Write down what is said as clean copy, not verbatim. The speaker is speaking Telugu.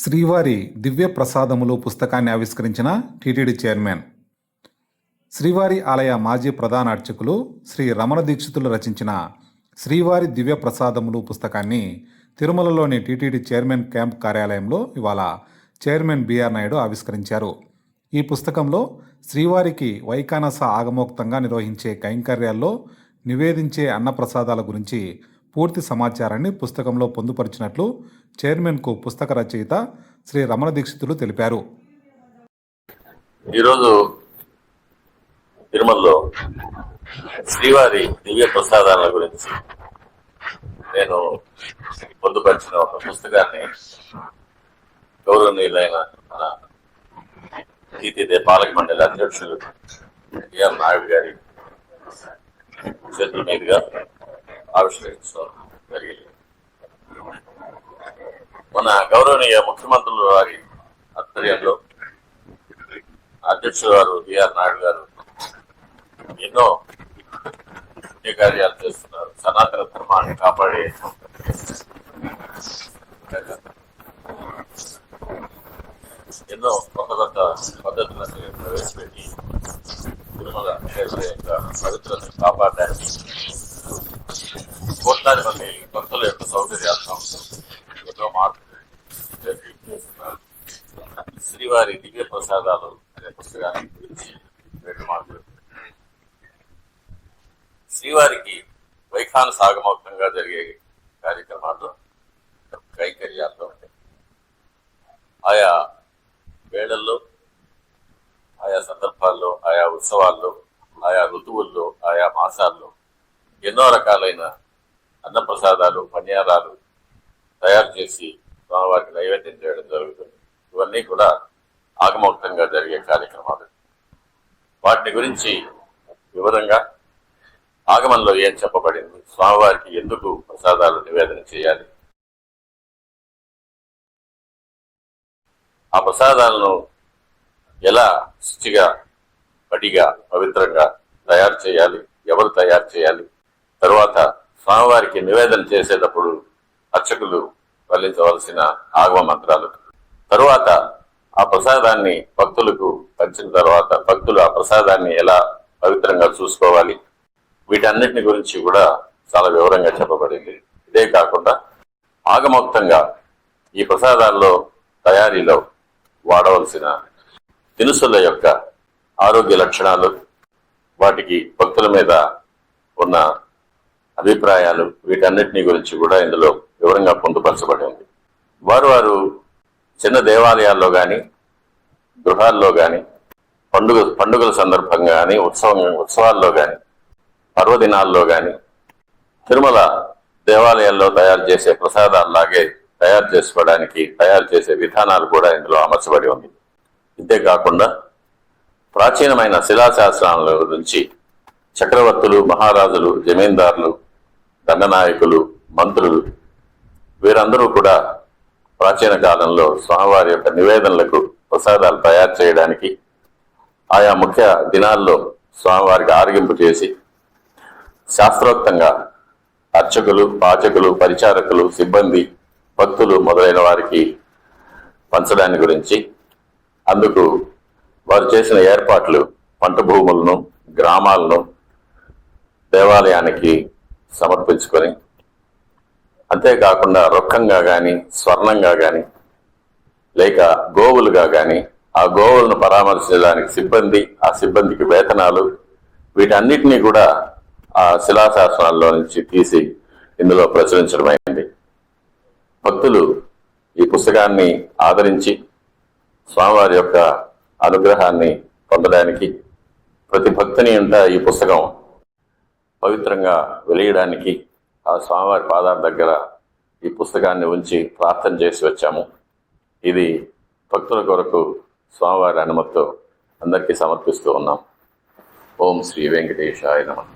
శ్రీవారి దివ్య ప్రసాదములు పుస్తకాన్ని ఆవిష్కరించిన టీటీడీ చైర్మన్. శ్రీవారి ఆలయ మాజీ ప్రధాన అర్చకులు శ్రీ రమణ దీక్షితులు రచించిన శ్రీవారి దివ్య ప్రసాదములు పుస్తకాన్ని తిరుమలలోని టీటీడీ చైర్మన్ క్యాంప్ కార్యాలయంలో ఇవాళ చైర్మన్ బిఆర్ నాయుడు ఆవిష్కరించారు. ఈ పుస్తకంలో శ్రీవారికి వైకానస ఆగమోక్తంగా నిర్వహించే కైంకర్యాల్లో నివేదించే అన్నప్రసాదాల గురించి పూర్తి సమాచారాన్ని పుస్తకంలో పొందుపరిచినట్లు చైర్మన్కు పుస్తక రచయిత శ్రీ రమణ దీక్షితులు తెలిపారు. ఈరోజు తిరుమలలో శ్రీవారి దివ్య ప్రసాదాల గురించి నేను పొందుపరిచిన ఒక పుస్తకాన్ని గౌరవనీయులైన మన టీటీడీ పాలక మండలి అధ్యక్షులు బిఆర్ నాయుడు గారి చేతుల మీదుగా ఆవిష్కరించడం జరిగింది. మన గౌరవనీయ ముఖ్యమంత్రుల వారి ఆధ్వర్యంలో అధ్యక్షుడు వారు బిఆర్ నాయుడు గారు ఎన్నో పుణ్య కార్యాలు చేస్తున్నారు. సనాతన ధర్మాన్ని కాపాడే ఎన్నో కొత్త కొత్త పద్ధతులను ప్రవేశపెట్టి తిరుమల క్షేత్ర యొక్క పవిత్రతను కాపాడడానికి కోట్లాది మంది భక్తుల యొక్క సౌకర్యార్థం ఎన్నో మార్పులు చేస్తున్నారు. శ్రీవారి దివ్య ప్రసాదాలు అనే పుస్తకాన్ని గురించి 2 మాటలు. శ్రీవారికి వైఖాన సాగమోక్తంగా జరిగే కార్యక్రమాల్లో కైంకర్యాల్లో ఆయా వేళల్లో, ఆయా సందర్భాల్లో, ఆయా ఉత్సవాల్లో, ఆయా ఋతువుల్లో, ఆయా మాసాల్లో ఎన్నో రకాలైన అన్నప్రసాదాలు, పన్యారాలు తయారు చేసి స్వామివారికి నైవేద్యం చేయడం జరుగుతుంది. ఇవన్నీ కూడా ఆగమోక్తంగా జరిగే కార్యక్రమాలు. వాటిని గురించి వివరంగా ఆగమంలో ఏం చెప్పబడింది, స్వామివారికి ఎందుకు ప్రసాదాలు నివేదన చేయాలి, ఆ ప్రసాదాలను ఎలా శుచిగా, పడిగా, పవిత్రంగా తయారు చేయాలి, ఎవరు తయారు చేయాలి, తరువాత స్వామివారికి నివేదన చేసేటప్పుడు అర్చకులు వల్లించవలసిన ఆగమ మంత్రాలు, తరువాత ఆ ప్రసాదాన్ని భక్తులకు పంచిన తర్వాత భక్తులు ఆ ప్రసాదాన్ని ఎలా పవిత్రంగా చూసుకోవాలి, వీటన్నిటిని గురించి కూడా చాలా వివరంగా చెప్పబడింది. ఇదే కాకుండా ఆగమోక్తంగా ఈ ప్రసాదాల్లో తయారీలో వాడవలసిన దినుసుల యొక్క ఆరోగ్య లక్షణాలు, వాటికి భక్తుల మీద ఉన్న అభిప్రాయాలు, వీటన్నిటిని గురించి కూడా ఇందులో వివరంగా పొందుపరచబడి ఉంది. వారు చిన్న దేవాలయాల్లో కానీ, గృహాల్లో కానీ, పండుగల సందర్భంగా కానీ, ఉత్సవాల్లో కానీ, పర్వదినాల్లో కానీ తిరుమల దేవాలయాల్లో తయారు చేసే ప్రసాదాల్లాగే తయారు చేసుకోవడానికి తయారు చేసే విధానాలు కూడా ఇందులో అమర్చబడి ఉంది. ఇంతేకాకుండా ప్రాచీనమైన శిలాశాస్త్రాల నుంచి చక్రవర్తులు, మహారాజులు, జమీందారులు, దండనాయకులు, మంత్రులు వీరందరూ కూడా ప్రాచీన కాలంలో స్వామివారి యొక్క నివేదనలకు ప్రసాదాలు తయారు చేయడానికి ఆయా ముఖ్య దినాల్లో స్వామివారికి ఆరగింపు చేసి శాస్త్రోక్తంగా అర్చకులు, పాచకులు, పరిచారకులు, సిబ్బంది, భక్తులు మొదలైన వారికి పంచడాన్ని గురించి, అందుకు వారు చేసిన ఏర్పాట్లు పంట భూములను, గ్రామాలను దేవాలయానికి సమర్పించుకొని, అంతేకాకుండా రొక్కంగా కానీ, స్వర్ణంగా కానీ, లేక గోవులుగా కానీ ఆ గోవులను పరామర్శించడానికి సిబ్బంది, ఆ సిబ్బందికి వేతనాలు, వీటన్నిటినీ కూడా ఆ శిలాశాసనాల్లో నుంచి తీసి ఇందులో ప్రచురించడమైంది. భక్తులు ఈ పుస్తకాన్ని ఆదరించి స్వామివారి యొక్క అనుగ్రహాన్ని పొందడానికి ప్రతి భక్తుని ఈ పుస్తకం పవిత్రంగా వెలియడానికి ఆ స్వామివారి పాదాల దగ్గర ఈ పుస్తకాన్ని ఉంచి ప్రార్థన చేసి వచ్చాము. ఇది భక్తుల కొరకు స్వామివారి అనుమతితో అందరికీ సమర్పిస్తూ ఉన్నాం. ఓం శ్రీ వెంకటేశాయ నమః.